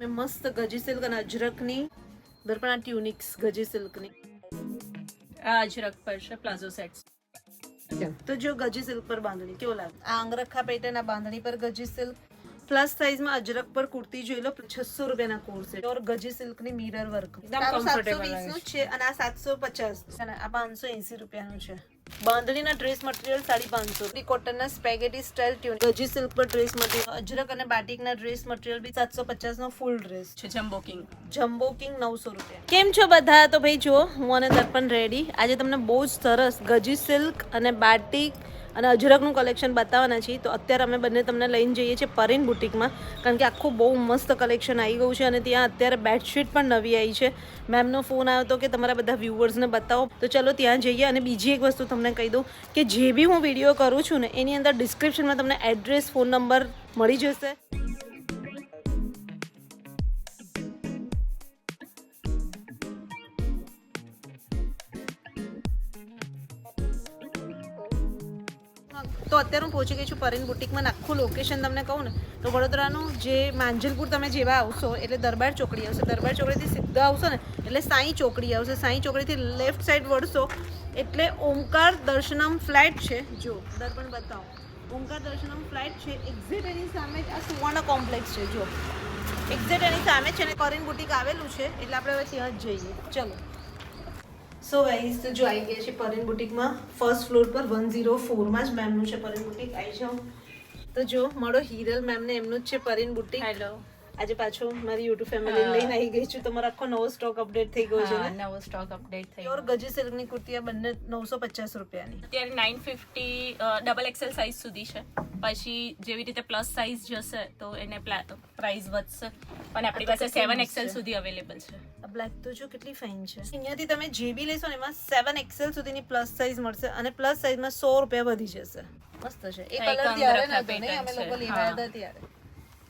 મેં મસ્ત ગજી સિલ્ક અને અજરકની દર્પણ આ ટ્યુનિક્સ ગજી સિલ્કની આ અજરક પર છે પ્લાઝો સેટ્સ. તો જો ગજી સિલ્ક પર બાંધણી કેવો લાગે? આ અંગરખા પેટર્ન આ બાંધણી પર ગજી સિલ્ક પ્લસ સાઇઝમાં અજરક પર કુર્તી જોઈ લો 600 રૂપિયાના કોર્સ છે ઓર ગજી સિલ્ક ની મિરર વર્ક એકદમ comfortable 720 નું છે અને આ 750 અને આ 580 રૂપિયાનું છે. બાંધણીના ડ્રેસ મટીરિયલ 550 કોટનના સ્પેગેટી સ્ટાઇલ ટ્યુનિક ગજી સિલ્ક પર ડ્રેસ મટીરિયલ અજરક અને બાટિકના ડ્રેસ મટીરિયલ બી 750 નો ફૂલ ડ્રેસ છે. જમ્બો કિંગ 900 રૂપિયા. કેમ છો બધા? તો ભાઈ જુઓ હું અને દર્પણ રેડી. આજે તમને બહુ જ સરસ ગજી સિલ્ક અને બાટિક અને અજરકનું કલેક્શન બતાવવાના છીએ. તો અત્યારે અમે બંને તમને લઈને જઈએ છીએ પરીન બુટિકમાં, કારણ કે આખું બહુ મસ્ત કલેક્શન આવી ગયું છે અને ત્યાં અત્યારે બેડશીટ પણ નવી આવી છે. મેમનો ફોન આવ્યો હતો કે તમારા બધા વ્યુઅર્સને બતાવો, તો ચલો ત્યાં જઈએ. અને બીજી એક વસ્તુ તમને કહી દઉં કે જે બી હું વિડીયો કરું છું ને એની અંદર ડિસ્ક્રિપ્શનમાં તમને એડ્રેસ, ફોન નંબર મળી જશે. તો અત્યારે હું પહોંચી ગઈ છું પરીન બુટિકમાં. આખું લોકેશન તમને કહું ને તો વડોદરાનું જે માંજલપુર તમે જેવા આવશો એટલે દરબાર ચોકડી આવશે. દરબાર ચોકડીથી સીધા આવશો ને એટલે સાંઈ ચોકડી આવશે. સાંઈ ચોકડીથી લેફ્ટ સાઈડ વળશો એટલે ઓમકાર દર્શનમ ફ્લેટ છે. જો દર્પણ બતાવો, ઓમકાર દર્શનમ ફ્લેટ છે. એક્ઝેક્ટ એની સામે જ આ સુવર્ણ કોમ્પ્લેક્સ છે. જો એક્ઝેક્ટ એની સામે છે ને પરીન બુટિક આવેલું છે, એટલે આપણે હવે ત્યાં જ જઈએ. ચલો. સો ગાઈઝ, તો જો આવી ગયા છે પરીન બુટિકમાં. ફર્સ્ટ ફ્લોર પર 104માં જ મેમનું છે પરીન બુટિક. આવી જાઓ. તો જો મળો હિરલ મેમને, એમનું જ છે પરીન બુટિક. હેલો. આજે પાછો મારી યુટ્યુબ ફેમિલી લઈને આવી ગઈ છું. તમારો આખો નવો સ્ટોક અપડેટ થઈ ગયો છે ને? નવો સ્ટોક અપડેટ થઈ પ્યોર ગજી સિલ્કની કુર્તી આ બંને 950 રૂપિયાની. અત્યારે 950 ડબલ એક્સેલ સાઇઝ સુધી છે. પછી જેવી રીતે પ્લસ સાઇઝ જશે તો એને પ્રાઇસ વધશે, પણ આપણી પાસે 7 એક્સેલ સુધી અવેલેબલ છે. આ બ્લેક તો જો કેટલી ફાઇન છે. અહીંયાથી તમે જે બી લેશો ને એમાં 7 એક્સેલ સુધીની પ્લસ સાઇઝ મળશે અને પ્લસ સાઇઝમાં 100 રૂપિયા વધી જશે. મસ્ત છે. એ કલર ત્યારે નતો ને અમે લોકો લેવા હતા ત્યારે.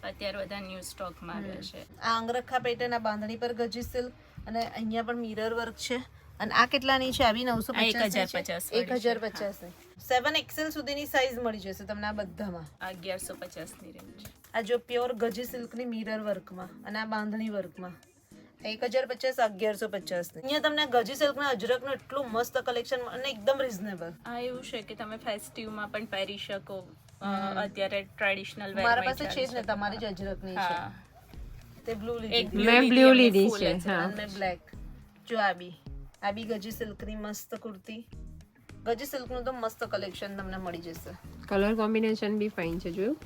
અત્યારે બધા ન્યૂ સ્ટોકમાં આવ્યા છે. આ અંગરખા પેટર્ન આ બાંધણી પર ગજી સિલ્ક અને અહીંયા પણ મિરર વર્ક છે. અને આ કેટલાની છે? આવી 950 1050 ની 7 એક્સેલ સુધીની સાઇઝ મળી જશે તમને આ બધામાં. 1150 ની રેન્જ. આ જો પ્યોર ગજી સિલ્કની મિરર વર્કમાં અને આ બાંધણી વર્કમાં 1050 1150 ની. અહીંયા તમને ગજી સિલ્કના અજરકનું એટલું મસ્ત કલેક્શન અને એકદમ રીઝનેબલ. આ એવું છે કે તમે ફેસ્ટિવમાં પણ પહેરી શકો. અત્યારે ટ્રેડિશનલ વેર મારા પાસે છે જ ને, તમારી જ અજરકની છે. તે બ્લુ લીધી, મેં બ્લુ લીધી છે. હા, અને બ્લેક. જો આ બી ગજી સિલ્કની મસ્ત કુર્તી. ગજી સિલ્કનું તો મસ્ત કલેક્શન તમને મળી જશે. કલર કોમ્બિનેશન બી ફાઇન છે. જોયું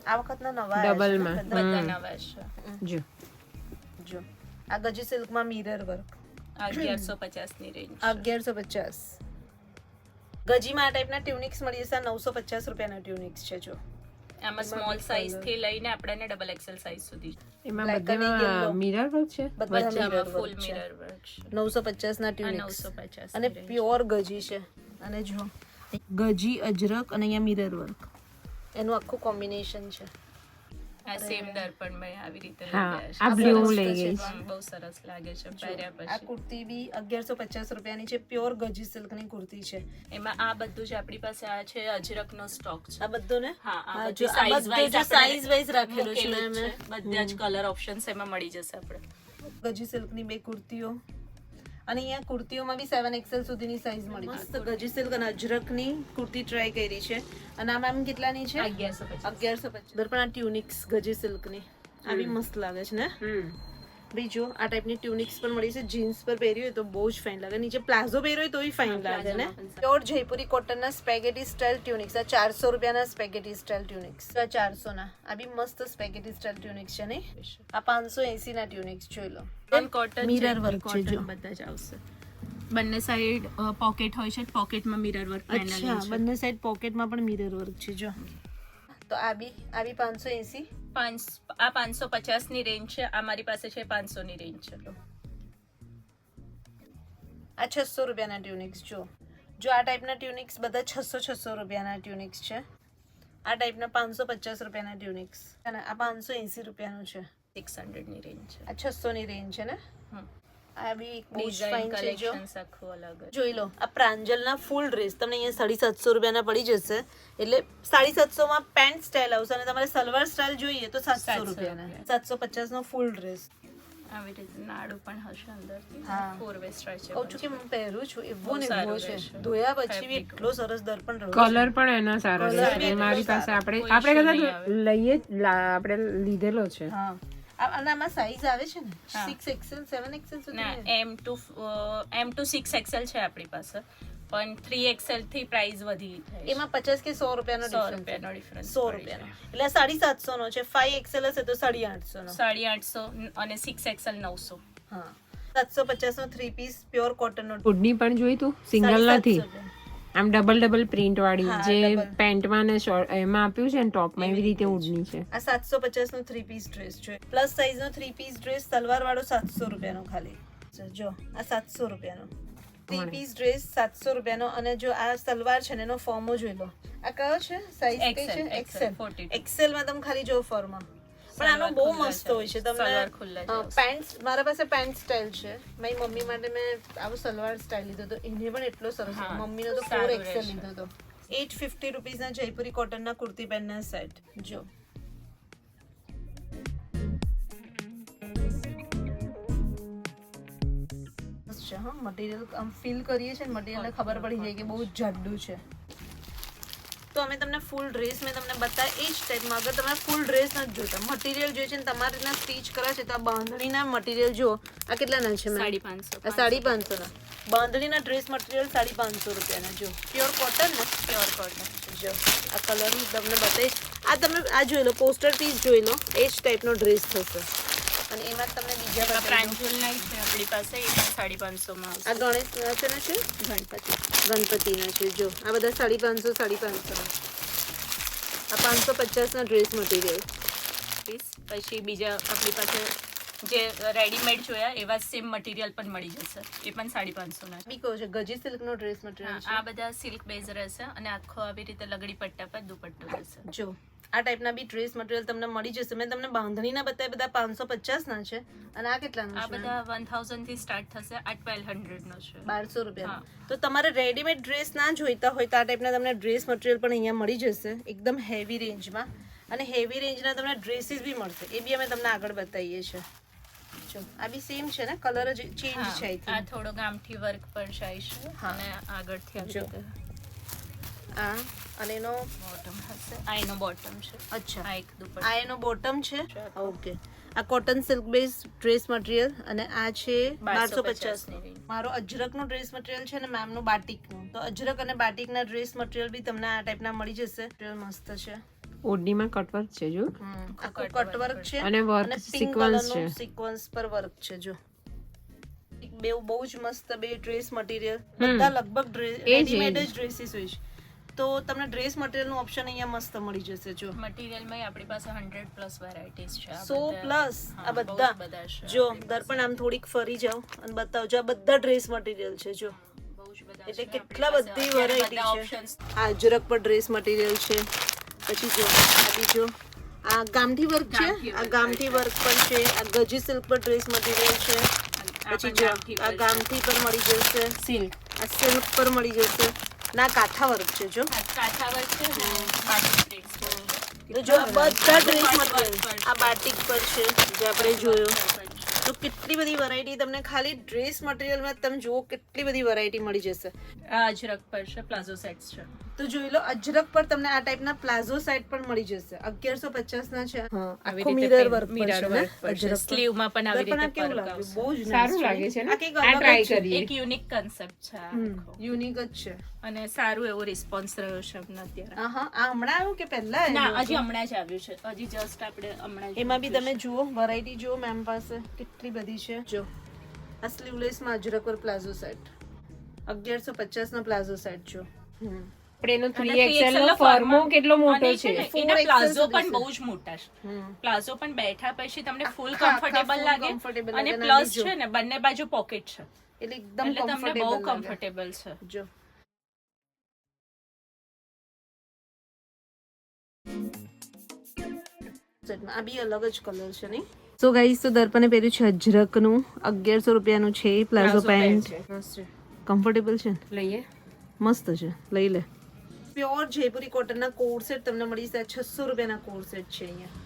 આ વખતના નવા ડબલમાં બધા નવા છે. જો જો આ ગજી સિલ્કમાં મિરર વર્ક 1150 ની રેન્જ. 1150. ગજીમાં આ ટાઈપના ટ્યુનિક્સ મળી જશે. 950 રૂપિયાના ટ્યુનિક્સ છે. જો આમાં સ્મોલ સાઇઝ થી લઈને આપણને ડબલ એક્સેલ સાઇઝ સુધી એમાં બધામાં મિરર વર્ક છે. બધામાં ફૂલ મિરર વર્ક છે. 950 ના ટ્યુનિક્સ 950 અને પ્યોર ગજી છે. અને જો ગજી અજરક અને અહીંયા મિરર વર્ક, એનું આખું કોમ્બિનેશન છે. આ સેમ દર્પણ મેં આવી રીતે હા, આ બ્લુ લઈ ગઈ છે. બહુ સરસ લાગે છે પહેર્યા આ પછી. કુર્તી બી 1150 રૂપિયાની છે. પ્યોર ગજી સિલ્કની કુર્તી છે. એમાં આ બધું જ આપણી પાસે આ છે અજરકનો સ્ટોક છે. આ બધું ને હા, આ જો બધી આ size બધું wise જો આપણે size wise રાખેલું છે મૂકેલું જ મેં. છે. બધા જ કલર ઓપ્શન્સ એમાં મળી જશે આપણે. ગજી સિલ્કની બે કુર્તીઓ અને અહીંયા કુર્તીઓમાં બી 7 એક્સેલ સુધીની સાઇઝ મળી જશે. મસ્ત ગજી સિલ્ક અને અજરકની કુર્તી ટ્રાય કરી છે. અને આ મેમ કેટલાની છે? 1150. 1150. દર્પણ આ ટ્યુનિક્સ ગજી સિલ્કની આ બી મસ્ત લાગે છે ને. બીજો આ ટાઈપની ટ્યુનિક્સ પણ મળી છે. જીન્સ પર પહેરી હોય તો બહુ જ ફાઇન લાગે. નીચે પ્લાઝો પહેર્યો હોય તો ફાઇન લાગે ને. પ્યોર જયપુરી કોટનના સ્પેગેટી સ્ટાઇલ ટ્યુનિક્સ. આ 400 રૂપિયાના સ્પેગેટી સ્ટાઇલ ટ્યુનિક્સ. આ 400 ના. આ બી મસ્ત સ્પેગેટી સ્ટાઇલ ટ્યુનિક્સ છે ને. આ 580 ના ટ્યુનિક્સ જોઈ લો. કોટન મિરર વર્ક છે. જો બધા જ આવશે. બંને સાઈડ પોકેટ હોય છે. પોકેટમાં મિરર વર્ક પેનલ અચ્છા, છે. બંને સાઈડ પોકેટમાં પણ મિરર વર્ક છે. જો તો આ બી 580. આ 550 ની રેન્જ છે. આ મારી પાસે છે 500 ની રેન્જ છે. આ 600 રૂપિયાના ટ્યુનિક્સ. જો આ ટાઈપના ટ્યુનિક્સ બધા 600 રૂપિયાના ટ્યુનિક્સ છે. આ ટાઈપના 550 રૂપિયાના ટ્યુનિક્સ અને આ 580 રૂપિયાનું છે. 600 ની રેન્જ છે. આ 600 ની રેન્જ છે ને. આ બી બહુ જ ડિઝાઇન ફાઇન છે જો. કલેક્શન્સ આખું અલગ જ. જોઈ લો આ પ્રાંજલના ફૂલ ડ્રેસ તમને અહીંયા 750 રૂપિયાના પડી જશે. એટલે 750 માં પેન્ટ સ્ટાઇલ આવશે અને તમારે સલવાર સ્ટાઇલ જોઈએ તો 700 રૂપિયાના. 750 નો ફૂલ ડ્રેસ. આવી રીતે નાડું પણ હશે અંદરથી. હા. 4 વે સ્ટ્રેચેબલ. કહું છું કે હું પહેરું છું એવો બહુ ને સારું એવો છે. રહેશે. ધોયા પછી બી Fabric. એટલો સરસ દર્પણ રહ્યો છે. કલર પણ એના સારા Colour છે બી એટલો મારી પાસે સારો. આપણે કોઈ આપણે issue કદાચ નહીં લઈએ આપણે લીધેલો છે. હા અને આમાં સાઈઝ આવે છે ને હા. 6XL 7XL સુધી ના ને? M to 6XL છે આપણી પાસે, પણ 3XL થી પ્રાઇસ વધી જાય છે. એમાં 50 કે 100 રૂપિયાનો 100 difference છે. રૂપિયાનો difference 100 પડી રૂપિયાનો જાય. એટલે 750 નો છે. 5XL હશે તો 850 નો. 850 અને 6XL 900. હા 750 નો 3 પીસ પ્યોર કોટન નો ઉડની પણ જોઈ તું સિંગલ 750 નથી રૂપિયા. આમ ડબલ પ્રિન્ટ વાળી હા, જે double. પેન્ટમાં ને શોર્ટ એમાં આપ્યું છે ને ટોપમાં એવી રીતે ઉડની છે. આ 750 નો 3 પીસ ડ્રેસ છે. પ્લસ સાઈઝ નો 3 પીસ ડ્રેસ સલવાર વાળો 700 રૂપિયાનો ખાલી. જો આ 700 રૂપિયાનો 3 પીસ ડ્રેસ 700 રૂપિયાનો. અને જો આ સલવાર છે ને એનો ફોર્મો જોઈ લો. આ કયો છે સાઈઝ કઈ છે? XL 42. એક્સેલ માં તમે ખાલી જો ફોર્મા. પણ આનો બહુ મસ્ત હોય છે. સલવાર ખુલ્લા તમને છે. પેન્ટ મારા પાસે પેન્ટ સ્ટાઇલ છે. મારી મમ્મી માટે મેં આવો સલવાર સ્ટાઇલ લીધો તો એને પણ એટલો સરસ હા, મમ્મીનો તો સારું 4XL રહેશે. લીધો તો 850 રૂપીસના જયપુરી કોટનના કુર્તી પેન્ટના સેટ. જો છે હા મટીરિયલ આમ ફીલ કરીએ છે ને મટીરિયલને ખબર પડી જાય કે બહુ જ જાડું છે. તો અમે તમને ફૂલ ડ્રેસ મેં તમને બતાવ્યા એ જ ટાઈપમાં. અગર તમે ફૂલ ડ્રેસ નથી જોતા મટીરિયલ જોઈએ છે ને તમારે રીતના સ્ટીચ કરવા છે તો આ બાંધણીના મટીરિયલ જુઓ. આ કેટલાના છે મેમ? 550. આ 550 ના બાંધણીના ડ્રેસ મટીરિયલ 550 રૂપિયાના. જો પ્યોર કોટન ને પ્યોર કોટન. જો આ કલર હું તમને બતાવીશ. આ તમે આ જોઈ લો પોસ્ટર પીસ જોઈ લો એ જ ટાઈપનો ડ્રેસ થશે. અને એમાં તમને બીજા આ બતાવી પ્રાંજુલના છે આપણી પાસે, એ પણ 550 માં આ આવશે. ગણેશ છે ને છે ગણપતિ ગણપતિના છે. જો આ બધા 550 આ 550 ના ડ્રેસ મટીરિયલ. પીસ. પછી બીજા આપણી પાસે જે રેડીમેડ જોયા એવા સેમ મટીરિયલ પણ મળી જશે, એ પણ 550 ના છે. બી કહો છે ગજી સિલ્કનો ડ્રેસ મટીરિયલ હા, આ બધા સિલ્ક બેઝ રહેશે અને આખો આવી રીતે લગડી પટ્ટા પર દુપટ્ટો રહેશે. છે. જો આ ટાઈપના બી ડ્રેસ મટીરિયલ તમને મળી જશે. મેં તમને બાંધણીના બતાવ્યા બધા 550 ના છે. અને આ કેટલાનું આ છે? બધા 1000 થી સ્ટાર્ટ થશે. આ 1200 નો છે. 1200 રૂપિયા. તો તમારે રેડીમેડ ડ્રેસ ના જોઈતા હોય તો આ ટાઈપના તમને ડ્રેસ મટીરિયલ પણ અહીંયા મળી જશે એકદમ હેવી રેન્જમાં. અને હેવી રેન્જના તમને ડ્રેસીસ બી મળશે. એ બી અમે તમને આગળ બતાવીએ છીએ. જો આ બી સેમ છે ને કલર જ ચેન્જ હા, છે. આ થોડો ગામઠી વર્ક પર જાય છે. હા. અને આગળથી આવી જો. રીતે આ અને એનો બોટમ હશે. આ એનો બોટમ છે. અચ્છા આ એક દુપટ્ટો. આ એનો બોટમ છે. ઓકે આ cotton silk base dress material અને આ છે 1250 ની range. મારો અજરકનો ડ્રેસ મટીરિયલ છે ને મેમનું બાટિકનું. તો અજરક અને બાટિકના ડ્રેસ મટીરિયલ બી તમને આ ટાઈપના મળી જશે. મસ્ત છે. ઉડનીમાં કટવર્ક છે જો આખું કટવર્ક છે અને વર્ક પિંક સિક્વન્સ કલરનું છે. સિક્વન્સ પર વર્ક છે. જો બે બહુ જ મસ્ત બે ડ્રેસ મટીરિયલ બધા લગભગ રેડીમેડ જ ડ્રેસીસ હોય છે. તો તમને ડ્રેસ મટીરિયલનું ઓપ્શન અહીંયા મસ્ત મળી જશે. જો મટીરિયલમાં આપણી પાસે 100 પ્લસ વેરાયટીઝ છે. આ 100 બધા- પ્લસ હા, આ બહુ જ બધા બધા છે જો આપણી દર્પણ આમ થોડીક ફરી જાઓ અને બતાવજો આ બધા ડ્રેસ મટીરિયલ છે. જો બહુ જ બધા એટલે છે કેટલા આપણી પાસે. બધી અત્યારે variety બધા છે. options આ અજરક પર ડ્રેસ મટીરિયલ છે. પછી જો આ બીજો આ ગામઠી વર્ક છે. આ ગામઠી વર્ક પણ છે. આ ગજી સિલ્ક પર ડ્રેસ મટીરિયલ છે. પછી જો આ ગામઠી પર મળી જશે. સિલ્ક. આ સિલ્ક પર મળી જશે. ના કાંઠા વર્ક છે. જો કાચા વર્ક છે ને, બાટિક પ્રિન્ટ્સ છે. તો જો આ બધા ડ્રેસ મટીરિયલ આ બાટિક પર છે જે આપણે જોયો. તો કેટલી બધી વેરાયટી તમને ખાલી ડ્રેસ મટીરિયલમાં તમે જુઓ કેટલી બધી વેરાયટી મળી જશે. આ અજરક પર છે, પ્લાઝો સેટ્સ છે. તો જોઈ લો અજરક પર તમને આ ટાઈપના પ્લાઝો સેટ પણ મળી જશે. 1150 ના છે. આખો મિરર વર્ક પર છે ને સ્લીવમાં પણ આવી દર્પણ આ રીતે કેવું વર્ક લાગ્યું? આવશે. બહુ જ સારું લાગે છે ને આ કંઈક આ અલગ ટ્રાય જ છે. કરીએ એક યુનિક કન્સેપ્ટ છે આ આખો. યુનિક જ છે. અને સારું એવો રિસ્પોન્સ રહ્યો છે અમને અત્યારે. આ હમણાં આવ્યું કે પહેલા ના, આવ્યું? હજી હમણાં જ આવ્યું છે. હજી જસ્ટ આપણે હમણાં જ એમાં બી તમે જુઓ વેરાયટી જુઓ મેમ પાસે કેટલી બધી છે. જો આ સ્લીવલેસમાં અજરક પર પ્લાઝો સેટ 1150 નો પ્લાઝો સેટ જો. આપણે એનો અને 3XL 3XL નો ફોર્મો કેટલો મોટો અને છે. ને, 4XL એના પ્લાઝો સુધી પણ છે. બહુ જ મોટા છે. પ્લાઝો પણ બેઠા પછી તમને ફૂલ આખા કમ્ફર્ટેબલ full લાગે. comfortable અને લાગે. અને પ્લસ બીજો. છે ને બંને બાજુ પોકેટ છે, એટલે એકદમ એટલે તમને બહુ કમ્ફર્ટેબલ કમ્ફર્ટેબલ છે. જો સેટમાં આ બી અલગ જ કલર છે નહીં. સો ગાઈસ તો દર્પણે પહેર્યું છે અજરકનું 1100 રૂપિયાનું છે પ્લાઝો પેન્ટ કમ્ફર્ટેબલ છે ને? લઈએ. મસ્ત છે, લઈ લે. પ્યોર જયપુરી કોટનના કોડ સેટ તમને મળી જશે 600 રૂપિયાના કોડ સેટ છે અહીંયા.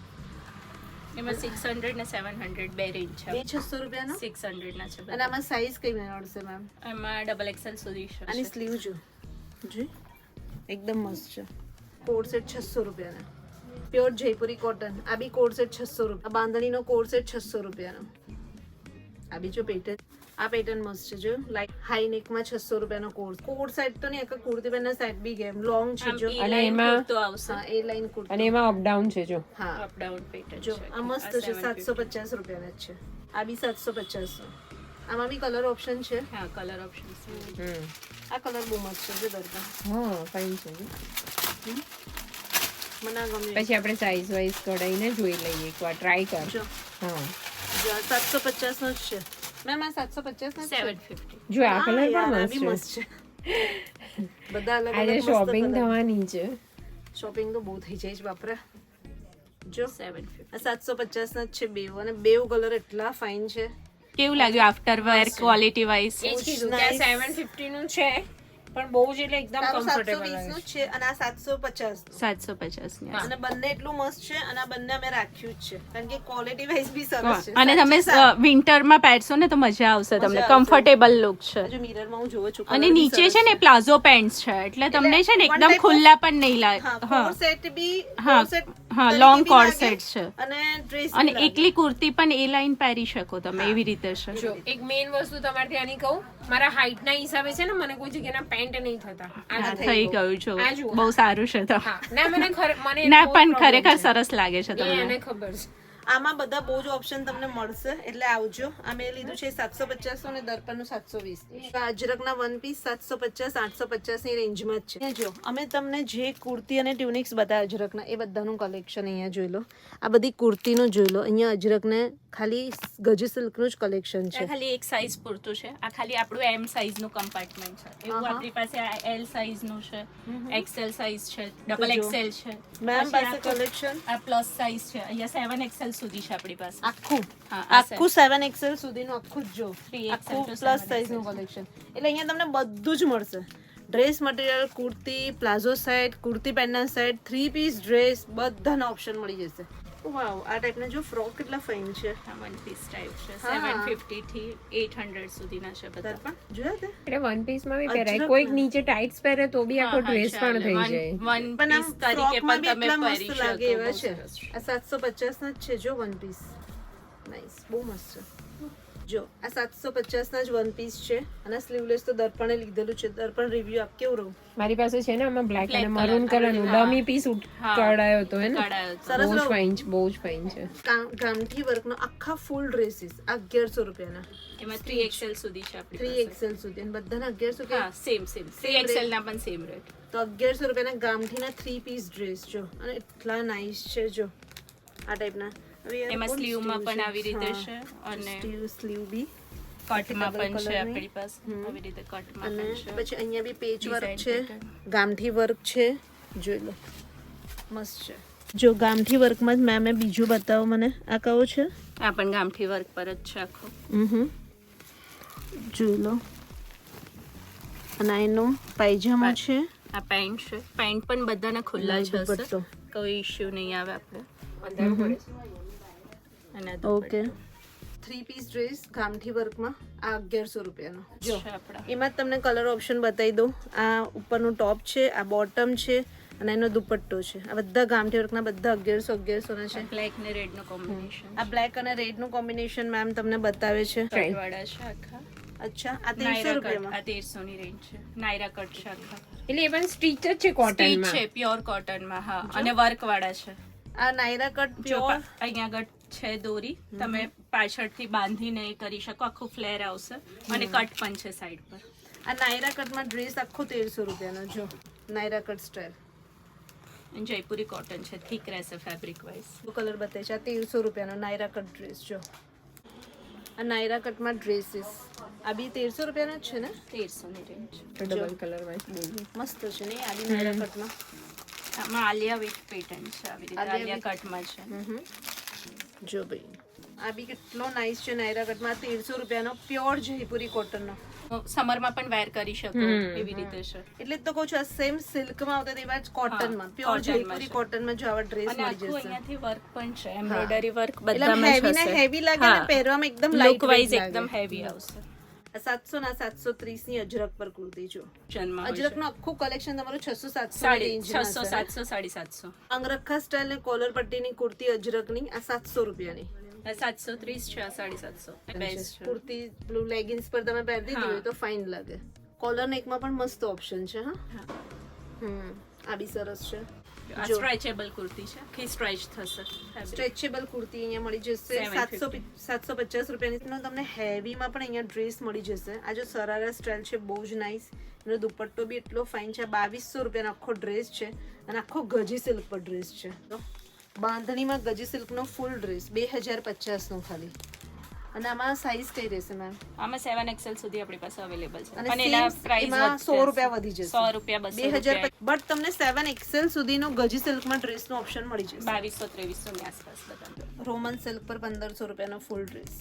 એમાં 600 ને 700 બે રેન્જ છે. બે 600 રૂપિયાનો 600 ના છે અને બધા. આમાં સાઈઝ કઈ મળશે મેમ? એમાં ડબલ એક્સેલ સુધી છે. આની સ્લીવ જો જી એકદમ મસ્ત છે. કોડ સેટ 600 રૂપિયાના પ્યોર જયપુરી કોટન. આ બી કોડ સેટ 600 રૂપિયા. આ બાંધણીનો કોડ સેટ 600 રૂપિયાનો. આ બીજો પેટર્ન, આ પેટર્ન મસ્ત છે જો, લાઈક હાઈ નેક માં 600 રૂપિયાનો કોડ સેટ તો નહીં, આખા કુર્તી પેન સેટ બી ગેમ લોંગ છે જો. અને એમાં તો આવશે. હા એ લાઈન કુર્તી. અને એમાં અપ ડાઉન છે જો. હા અપ ડાઉન પેટર્ન જો આ મસ્ત છે 750 રૂપિયાના જ છે. આ બી 750. આમાં બી કલર ઓપ્શન છે. હા કલર ઓપ્શન છે. આ કલર બહુ મસ્ત છે જો દર્પણ. હા ફાઇન છે. મને આ ગમ્યું. પછી આપણે સાઈઝ વાઇઝ કઢાઈને જોઈ લઈએ એકવાર ટ્રાય કર. જો હા જો આ 750 નો જ છે મેમ. આ 750 નો છે. 750. જો આ કલર યાર, આ પણ બી મસ્ત છે. બધા અલગ આજે અલગ શોપિંગ થવાની છે. શોપિંગ તો બહુ થઈ જાય છે બાપરે. જો 750. આ 750 ના જ છે બેવ, અને બેવ કલર એટલા ફાઇન છે. કેવું લાગ્યું આફ્ટર વેર ક્વોલિટી વાઇઝ? એ જ કીધું કે 750 નું છે પણ બહુ જ એટલે એકદમ તારું કમ્ફર્ટેબલ 720 નું જ છે અને આ 750 નું. 750 ની. અને બંને એટલું મસ્ત છે અને આ બંને અમે રાખ્યું જ છે કારણ કે ક્વોલિટી વાઇઝ બી સરસ છે. અને તમે વિન્ટરમાં પહેરશો ને તો મજા આવશે તમને. મજા આવશે. કમ્ફર્ટેબલ લુક છે. જો મિરરમાં હું જોઉં છું અને colour બી નીચે સરસ છે ને પ્લાઝો પેન્ટ છે એટલે તમને છે ને one એકદમ type ખુલ્લા પણ નહીં લાગે. હા હા કોટ સેટ બી હા, કોટ સેટ હા, તરીકે long બી cord લાગે set છે. અને ડ્રેસ અને એકલી કુર્તી પણ એ લાઈન પહેરી શકો તમે એવી રીતે છે. જો એક મેઇન વસ્તુ તમારે ત્યાંની કહું, મારા હાઈટ ના હિસાબે છે ને મને કોઈ જગ્યાના પેન્ટ નહીં થતા. આ હા, જુઓ. થઈ ગયું છો. આ જુઓ. બહુ સારું છે તો. હા ના મને મને ના બહુ પણ problem ખરેખર છે. સરસ લાગે છે એ તમને. એને ખબર છે. આમાં બધા બહુ જ ઓપ્શન તમને મળશે એટલે આવજો. આ મેં લીધું છે 750 અને દર્પણનું 720. અજરકના વન પીસ 750 850 ની રેન્જમાં જ છે. જો અમે તમને જે કુર્તી અને ટ્યુનિક્સ બતાવ્યા અજરકના એ બધાનું કલેક્શન અહીંયા જોઈ લો. આ બધી કુર્તીનું જોઈ લો. અહીંયા અજરકને ખાલી ગજ સિલ્કનું જ કલેક્શન આ છે. ખાલી એક સાઈઝ પૂરતું છે. આ ખાલી આપણું એમ સાઈઝ નું કમ્પાર્ટમેન્ટ છે. એવું આપણી પાસે આ એલ સાઈઝ નું છે, એક્સેલ સાઈઝ છે, ડબલ જો. એક્સેલ છે. મેમ પછી પાસે આખું- કલેક્શન આ પ્લસ સાઈઝ છે. અહીંયા 7 એક્સેલ સુધી છે આપણી પાસે. આખું હા, આ આખું 7 એક્સેલ સુધીનું આખું જ જો 3XL આખું to પ્લસ 7XL સાઇઝનું કલેક્શન. એટલે અહીંયા તમને બધું જ મળશે. Dress material, kurti, palazzo set, kurti પેન્ટના સેટ, 3 પીસ ડ્રેસ, બધાના ઓપ્શન મળી જશે. વાવ, આ ટાઈપના જો ફ્રોક કેટલા ફાઇન છે. આ વન પીસ ટાઈપ છે. હા. 750 થી 800 સુધીના છે બધા. દર્પણ જોયા તે? એટલે વન પીસ માં બી પહેરાય. અજરક કોઈક ના. નીચે ટાઇટ્સ પહેરે તો બી આખો ડ્રેસ પણ થઈ જાય. વન પણ આમ પીસ તરીકે ફ્રોકમાં પણ બી તમે એટલા પહેરી મસ્ત લાગે એવા શકો. છે. બહુ સરસ છે. આ 750 ના જ છે જો વન પીસ. નાઈસ, બહુ મસ્ત છે. જો આ 750 ના જ વન પીસ છે અને સ્લીવલેસ તો દર્પણે લીધેલું છે. દર્પણ રિવ્યુ આપ કેવું રહું? મારી પાસે છે ને આમાં બ્લેક અને Black મરૂન colour. કલર નું હા. ડમી પીસ હા. કઢાયો હતો હે ને. કઢાયો હતો. સરસ બહુ જ રહું. ફાઇન છે, બહુ જ ફાઇન છે. ગામઠી વર્કનો આખા ફૂલ ડ્રેસીસ 1100 રૂપિયાના. એમાં 3 એક્સેલ સુધી છે આપણી 3 પાસે. એક્સેલ સુધી અને બધાના 1100 કે હા સેમ 3 એક્સેલ ના પણ સેમ રેટ. તો 1100 રૂપિયાના ગામઠીના 3 પીસ ડ્રેસ જો, અને એટલા નાઈસ છે જો આ ટાઈપના. હવે યાર એમાં કોણ સ્લીવ માં sleeve પણ છે? આવી રીતે હા. છે અને સ્લીવ બી કટમાં double પણ છે colour ની. આપણી પાસે. આવી રીતે કટમાં અને પણ છે. પછી અહીંયા બી પેચ વર્ક Design છે, pattern. ગામઠી વર્ક છે, જોઈ લો મસ્ત છે. જો ગામઠી વર્કમાં જ મેં બીજું બતાવો મને. આ કયો છે? આ પણ ગામઠી વર્ક પર જ છે આખો. જોઈ લો. અને એનો પાયજામો છે. આ પેન્ટ છે. પેન્ટ પણ બધાના ખુલ્લા જ દુપટ્ટો. હશે. કોઈ ઇશ્યુ નહીં આવે આપણે. અને આ ઓકે, 3 પીસ ડ્રેસ ગામઠી વર્કમાં આ 1100 રૂપિયાનો. જો છે આપણા. એમાં જ તમને કલર ઓપ્શન બતાવી દઉં. આ ઉપરનું ટોપ છે, આ બોટમ છે અને એનો દુપટ્ટો છે. આ બધા ગામઠી વર્કના બધા 1100 ના છે. બ્લેક ને રેડ નું કોમ્બિનેશન. આ બ્લેક અને રેડ નું કોમ્બિનેશન મેમ તમને બતાવે છે. કટ વાળા છે આખા. અચ્છા, આ 300 નાયરા કટ. રૂપિયામાં. આ 1300 ની રેન્જ છે. નાયરા કટ છે આખા. એટલે એ પણ સ્ટીચ જ છે કોટન સ્ટીચ માં. છે પ્યોર કોટન માં. હા, અને વર્ક વાળા છે. આ નાયરા કટ જો પ્યોર. અહીંયા આગળ છે દોરી. તમે પાછળથી બાંધીને એ કરી શકો. આખું ફ્લેર આવશે અને કટ પણ છે સાઈડ પર. આ નાયરા કટમાં ડ્રેસ આખો 1300 રૂપિયાનો. જો નાયરા કટ સ્ટાઇલ અને જયપુરી કોટન છે. થીક રહેશે ફેબ્રિક વાઇઝ. કલર બતાવે છે. આ 1300 રૂપિયાનો નાયરા કટ ડ્રેસ. જો આ નાયરા કટમાં ડ્રેસીસ આ બી 1300 રૂપિયાનો જ છે ને? 1300 ની રેન્જ. ડબલ કલર માં બહુ મસ્ત છે ને આ બી નાયરા કટમાં. આમાં આલિયા વિથ પેટર્ન છે. આવી રીતે આલિયા આલિયા કટમાં છે. જો ભાઈ આ બી કેટલો નાઇસ છે નાયરા કટમાં 1300 રૂપિયાનો પ્યોર જયપુરી કોટનનો. સમરમાં પણ વેર કરી શકો એવી રીતે છે. એટલે જ તો કહું છું આ સેમ સિલ્કમાં આવતા તેવા જ કોટનમાં પ્યોર જયપુરી કોટનમાં જો આવા ડ્રેસ અને મળી આખું જશે. અહીંયાથી વર્ક પણ છે, એમ્બ્રોઇડરી વર્ક એટલે બધામાં હેવી ને જ હશે. હેવી લાગે ને પહેરવામાં એકદમ લુક લાઇટ વાઇઝ એકદમ હેવી આવશે. 700 ના 730 ની અજરક પર કુર્તી જો. જન્મ અજરકનું આખું કલેક્શન તમારું 600-700 સાડી રેન્જમાં 600 હશે. 700 750. અંગરખા સ્ટાઇલ ને કોલર પટ્ટીની કુર્તી અજરકની આ 700 રૂપિયાની 730 છે, 750 બેસ્ટ છે. કુર્તી બ્લુ લેગિન્સ પર તમે પહેરી દીધી હોય તો ફાઇન લાગે. કોલર નેકમાં પણ મસ્ત ઓપ્શન છે. હા આ બી સરસ છે. આ સ્ટ્રેચેબલ કુર્તી છે, કે સ્ટ્રેચ થશે. સ્ટ્રેચેબલ કુર્તી અહીંયા મળી જશે 750 રૂપિયાની. તમને હેવીમાં પણ અહીંયા ડ્રેસ મળી જશે. આ જો સરારા સ્ટાઇલ છે બહુ જ નાઇસ. એનો દુપટ્ટો બી એટલો ફાઇન છે. 2200 રૂપિયાનો આખો ડ્રેસ છે અને આખો ગજી સિલ્ક પર ડ્રેસ છે. તો બાંધણીમાં ગજી સિલ્કનો ફૂલ ડ્રેસ 2050 નો ખાલી. અને આમાં સાઈઝ કઈ રહેશે મેમ? આમાં 7XL સુધી આપણી પાસે અવેલેબલ છે. અને અને એના પ્રાઇસ એમાં 100 રૂપિયા વધી જશે. 100 રૂપિયા 200 રૂપિયા. બટ તમને 7XL સુધીનો ગજી સિલ્કમાં ડ્રેસનો ઓપ્શન મળી જશે. 2200 2300 ની આસપાસ બધા. રોમન સિલ્ક પર 1500 રૂપિયાનો ફૂલ ડ્રેસ.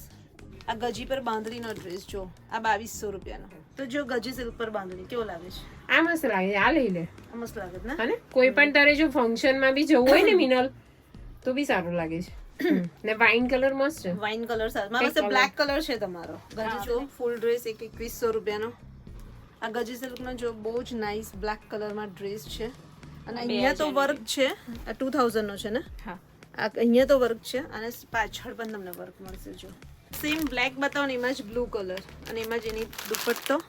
આ ગજી પર બાંધણીનો ડ્રેસ જો આ 2200 રૂપિયાનો. તો જો ગજી સિલ્ક પર બાંધણી કેવો લાગે છે? આ મસ્ત લાગે, આ લઈ લે. આ મસ્ત લાગે છે ને? અને કોઈ પણ તારે જો ફંક્શનમાં બી જવું હોય ને મિનલ તો બી સારું લાગે છે. ને વાઇન કલર મસ્ત છે. વાઇન કલર સાથે મારા પાસે બ્લેક કલર છે તમારો. ગજી જો ફૂલ ડ્રેસ 2100 રૂપિયાનો. આ ગજી સિલ્કનો જો બહુ જ નાઇસ બ્લેક કલરમાં ડ્રેસ છે. અને અહીંયા તો વર્ક છે. આ 2000 નો છે ને? હા, આ અહીંયા તો વર્ક છે અને પાછળ પણ તમને વર્ક મળશે જો. સેમ બ્લેક બતાવો ને એમાં જ બ્લુ કલર અને એમાં જ એની દુપટ્ટો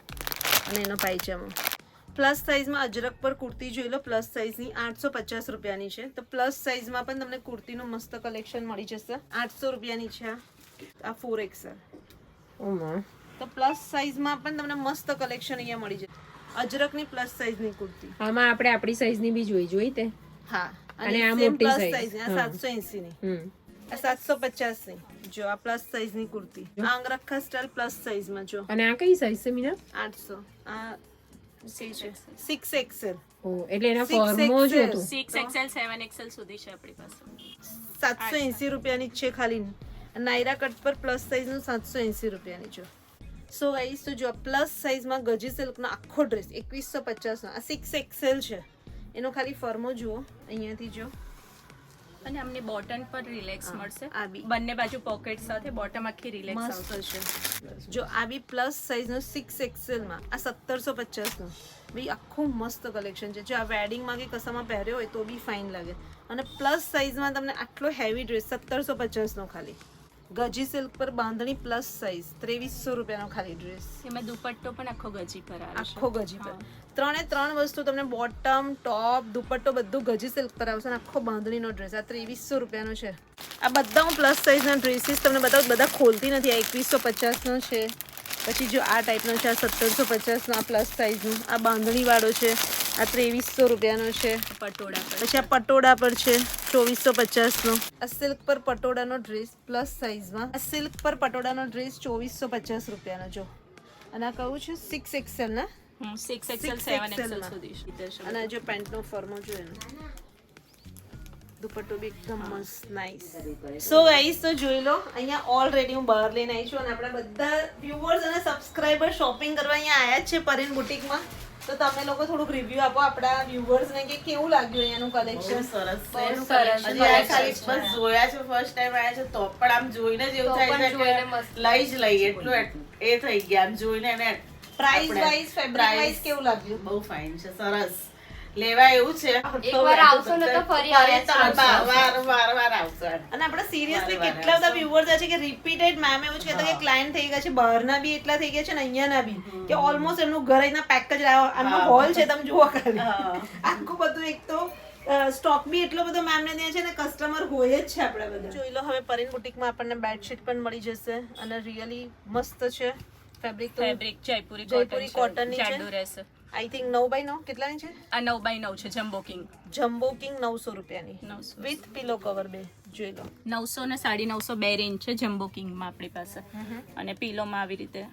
અને એનો પાયજામો. પ્લસ સાઇઝમાં અજરક પર કુર્તી જોઈ લો. પ્લસ સાઇઝની 850 રૂપિયાની છે. તો પ્લસ સાઇઝમાં પણ તમને કુર્તીનું મસ્ત કલેક્શન મળી જશે. 800 રૂપિયાની છે આ 4XL. તો પ્લસ સાઇઝમાં પણ તમને મસ્ત કલેક્શન અહીંયા મળી જશે. અજરકની પ્લસ સાઇઝની કુર્તી. આમાં આપણે આપણી સાઈઝની બી જોઈ તે. હા અને આ same મોટી plus size. size ની. આ 780 ની. આ 750 ની જો આ પ્લસ સાઇઝ ની કુર્તી. આ અંગરખા સ્ટાઇલ પ્લસ સાઇઝમાં જો. અને આ કઈ સાઈઝ છે મિનલ? 800. આ 6XL. ઓ એટલે એના 6XL. ફોર્મો જ હતું. 6XL 7XL સુધી છે આપણી પાસે. 780 રૂપિયાની જ છે ખાલી. નાયરા કટ પર પ્લસ સાઇઝનું 780 રૂપિયાની જો. સો ગાઈસ તો જો પ્લસ સાઇઝમાં ગજી સિલ્કનો આખો ડ્રેસ 2150 નો. આ 6XL છે. એનો ખાલી ફોર્મો જુઓ અહીંયાથી જો. અને અમને બોટમ પર રિલેક્સ મળશે. આ બી બંને બાજુ પોકેટ સાથે બોટમ આખી રિલેક્સ મસ્ત આવશે. છે. જો આ બી પ્લસ સાઇઝનો 6XL માં આ 1750 નો. બી આખું મસ્ત કલેક્શન છે. જો આ વેડિંગમાં કે કસામાં પહેર્યો હોય તો બી ફાઇન લાગે. અને પ્લસ સાઇઝમાં તમને આટલો હેવી ડ્રેસ 1750 નો ખાલી. ગજી સિલ્ક પર બાંધણી પ્લસ સાઇઝ 2300 રૂપિયાનો ખાલી ડ્રેસ. એમાં દુપટ્ટો પણ આખો ગજી પર આવે છે. આખો ગજી પર. 3 વસ્તુ તમને બોટમ ટોપ દુપટ્ટો બધું ગજી સિલ્ક પર આવશે. આખો બાંધણીનો ડ્રેસ આ 2300 રૂપિયાનો છે. આ બધા હું પ્લસ સાઇઝના ડ્રેસીસ તમને બતાવું. બધા ખોલતી નથી. આ 2150 નો છે. પછી જો આ ટાઈપનો છે આ 1750 નો. આ પ્લસ સાઇઝનું આ બાંધણી વાળો છે આ 2300 રૂપિયાનો છે. પટોળા પર પછી આ પટોળા પર છે 2450 નો. આ સિલ્ક પર પટોળાનો ડ્રેસ પ્લસ સાઇઝમાં. આ સિલ્ક પર પટોળાનો ડ્રેસ 2450 રૂપિયાનો જો. અને આ કહું છું 6XL ના. 6XL 7XL સુધી છે. અને જો પેન્ટનો ફોર્મો જોઈએ ને દુપટ્ટો બી એકદમ મસ્ત નાઈસ. સો ગાઈસ તો જોઈ લો અહીંયા ઓલરેડી હું બહાર લઈને આવી છું અને આપણા બધા વ્યુઅર્સ અને સબસ્ક્રાઇબર શોપિંગ કરવા અહીંયા આવ્યા જ છે પરીન બુટીકમાં. તો તમે લોકો થોડુંક રિવ્યુ આપો આપણા વ્યુઅર્સ ને કે કેવું લાગ્યું અહીંયાનું કલેક્શન. સરસ છે. હજી આ ખાલી બસ જોયા છે, ફર્સ્ટ ટાઈમ આવ્યા છે તો પણ આમ જોઈને જ એવું થાય છે કે લઈ જ લઈએ એટલું એ થઈ ગયા આમ જોઈને. એને પ્રાઇસ વાઇઝ ફેબ્રિક વાઇઝ કેવું લાગ્યું? બહુ ફાઇન છે, સરસ લેવા એવું છે. એકવાર આવશો ને તો ફરી વાર આવશો. અને આપણે સિરિયસલી કેટલા બધા વ્યુઅર્સ છે કે રિપીટેડ મેમ એવું જ કહેતા કે ક્લાયન્ટ થઈ ગયા છે બહારના બી એટલા થઈ ગયા છે ને અહીંયાના બી કે ઓલમોસ્ટ એમનું ઘર અહીંના પેક જ આમનો હોલ છે તમે જુઓ ખાલી આખું બધું. એક તો સ્ટોક બી એટલો બધો મેમ ને ત્યાં છે ને કસ્ટમર હોય જ છે આપણા બધા. જોઈ લો હવે પરીન બુટીકમાં આપણને બેડશીટ પણ મળી જશે અને રિયલી મસ્ત છે. ફેબ્રિક તો ફેબ્રિક જયપુરી કોટન ની જાડું છે. રહેશે. આઈ થિંક 9x9 કેટલાની છે? આ 9x9 છે જમ્બો કિંગ. જમ્બો કિંગ 900 રૂપિયાની 900 વિથ પિલો કવર બે જોઈ લો. 900 ને 950 બે રેન્જ છે જમ્બો કિંગમાં આપણી પાસે. અને પીલોમાં આવી રીતે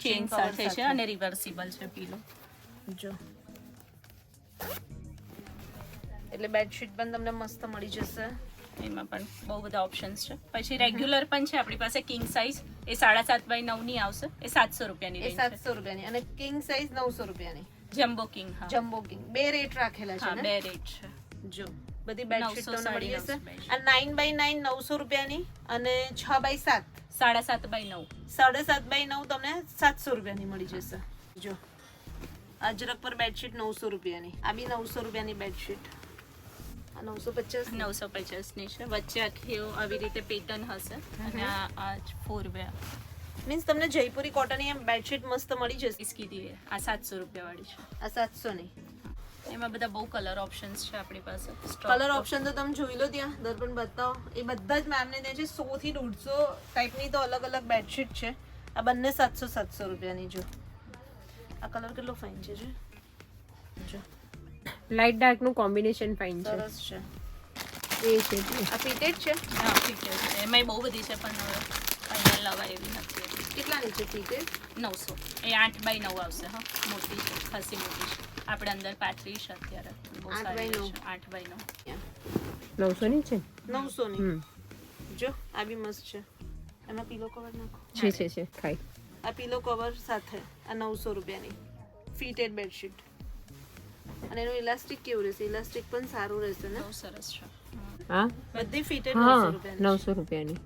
ચેન સાથે છે અને રિવર્સિબલ છે પીલો. જો એટલે બેડશીટ પણ તમને મસ્ત મળી જશે. એમાં પણ બહુ બધા ઓપ્શન્સ છે. પછી રેગ્યુલર પણ છે આપણી પાસે કિંગ સાઇઝ, એ 7.5 બાય 9 ની આવશે, એ 700 રૂપિયાની એ રેન્જ છે. 700 રૂપિયાની અને કિંગ સાઇઝ 900 રૂપિયાની. જમ્બો કિંગ, હા જમ્બો કિંગ બે રેટ રાખેલા છે હા, ને. બે રેટ છે. જો બધી બેડશીટ 900, તમને મળી જશે. 950. આ 9 બાય 9 900 રૂપિયાની અને 6 બાય 7 7.5 બાય 9 7.5 બાય 9 તમને 700 રૂપિયાની મળી જશે. જો અજરક પર બેડશીટ 900 રૂપિયાની, આ બી 900 રૂપિયાની બેડશીટ, આ 950 950 ની છે. વચ્ચે આખી આવી રીતે પેટર્ન હશે અને આ 4 વે મીન્સ તમને જયપુરી કોટનની એમ બેડશીટ મસ્ત મળી જશે. પીસ કીધી છે. આ 700 રૂપિયા વાળી છે. આ 700 ની. એમાં બધા બહુ કલર ઓપ્શન્સ છે આપણી પાસે. કલર ઓપ્શન તો તમે જોઈ લો ત્યાં દર્પણ બતાવો, એ બધા જ મેમને ત્યાં છે. 100 થી 150 ટાઈપની તો અલગ અલગ બેડશીટ છે. આ બંને 700 રૂપિયાની. જો આ કલર કેટલો ફાઇન છે. જો લાઇટ ડાર્ક નું કોમ્બિનેશન ફાઇન છે. સરસ છે. એ છે આ ફિટેડ છે. હા, ફીચર છે. એમાંય બહુ બધી છે પણ હવે ફાઇનલ લવાય એવી નથી. કેટલાની છે ફિટેડ? 900. એ 8 બાય 9 આવશે. હા, મોટી છે, ખાસી મોટી છે. આપણે અંદર પાથરી છે અત્યારે. બહુ 8 સારી બાય 9. છે. 8 બાય 9. 900 ની છે. 900 ની. હમ જો આ બી મસ્ત છે. એમાં પીલો કવર નાખો. છે ખાઈ. આ પીલો કવર સાથે આ 900 રૂપિયાની ફિટેડ બેડશીટ. અને એનું ઇલાસ્ટિક કેવું રહેશે? ઇલાસ્ટિક પણ સારું રહેશે ને. બહુ સરસ છે. હા બધી ફિટેડ હા 900 રૂપિયાની. 900 રૂપિયાની.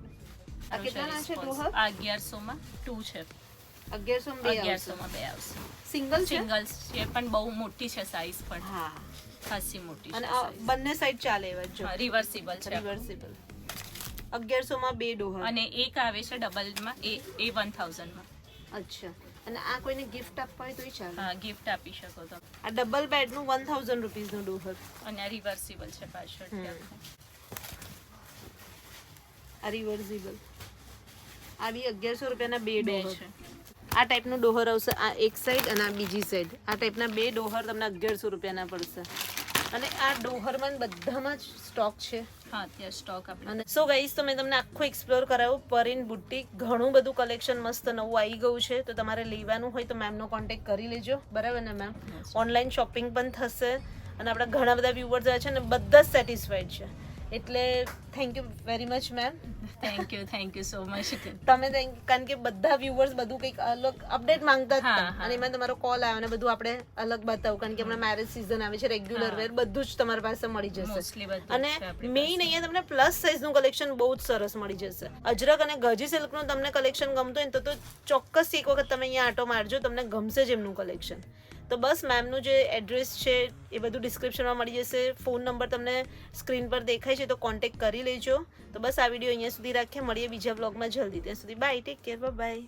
આ કેટલાના છે ડોહર? આ 1100 માં 2 છે. 1100 માં બે 1100 આવશે. માં 2 આવશે. સિંગલ છે? સિંગલ્સ છે પણ બહુ મોટી છે સાઈઝ પણ. હા. ખાસી મોટી અને છે આ size. બંને સાઈડ ચાલે એવા જ. જો હા, રિવર્સિબલ છે. રિવર્સિબલ. 1100 માં બે ડોહર. અને એક આવે છે ડબલમાં, એ 1000 માં. અચ્છા. અને આ કોઈને ગિફ્ટ આપવા હોય તોય ચાલે. હા, ગિફ્ટ આપી શકો તમે. આ ડબલ બેડ નું 1000 રૂપીસ નું ડોહર. અને આ રિવર્સિબલ છે પાછળ. આ રિવર્સિબલ. આ બી 1100 રૂપિયાના બે બે ડોહર. છે. આ ટાઈપનું ડોહર આવશે. આ એક સાઈડ અને આ બીજી સાઈડ. આ ટાઈપના બે ડોહર તમને 1100 રૂપિયાના પડશે. અને આ ડોહરમાં બધામાં જ સ્ટોક છે. હા, ત્યાં સ્ટોક આપણે. અને સો ગાઈસ તો મેં તમને આખું એક્સપ્લોર કરાવ્યું પરીન બુટીક. ઘણું બધું કલેક્શન મસ્ત નવું આવી ગયું છે. તો તમારે લેવાનું હોય તો મેમનો કોન્ટેક્ટ કરી લેજો. બરાબર ને મેમ? ઓનલાઈન શોપિંગ પણ થશે. અને આપણા ઘણા બધા વ્યુઅર્સ છે ને બધા જ સેટિસ્ફાઈડ છે. એટલે thank you very much ma'am. Thank you so much. તમે કારણ કે બધા વ્યુઅર્સ બધું કંઈક અલગ અપડેટ માંગતા જ હા, હતા. હા. અને એમાં તમારો કોલ આવ્યો અને બધું આપણે અલગ બતાવું કારણ કે હમણાં મેરેજ સિઝન આવે છે. રેગ્યુલર વેર બધું જ તમારી પાસે મળી જશે. મોસ્ટલી બધું અને છે આપણી મેઇન અહીંયા તમને પ્લસ સાઇઝ નું કલેક્શન બહુ જ સરસ મળી જશે. અજરક અને ગજી સિલ્ક નું તમને કલેક્શન ગમતું હોય ને તો ચોક્કસ એક વખત તમે અહીંયા આટો મારજો. તમને ગમશે જ એમનું કલેક્શન. તો બસ મેમનું જે એડ્રેસ છે એ બધું ડિસ્ક્રિપ્શનમાં મળી જશે. ફોન નંબર તમને સ્ક્રીન પર દેખાય છે તો કોન્ટેક્ટ કરી લેજો. તો બસ આ વિડીયો અહીંયા સુધી રાખીએ. મળીએ બીજા બ્લોગમાં જલ્દી. ત્યાં સુધી બાય, ટેક કેર, બાય.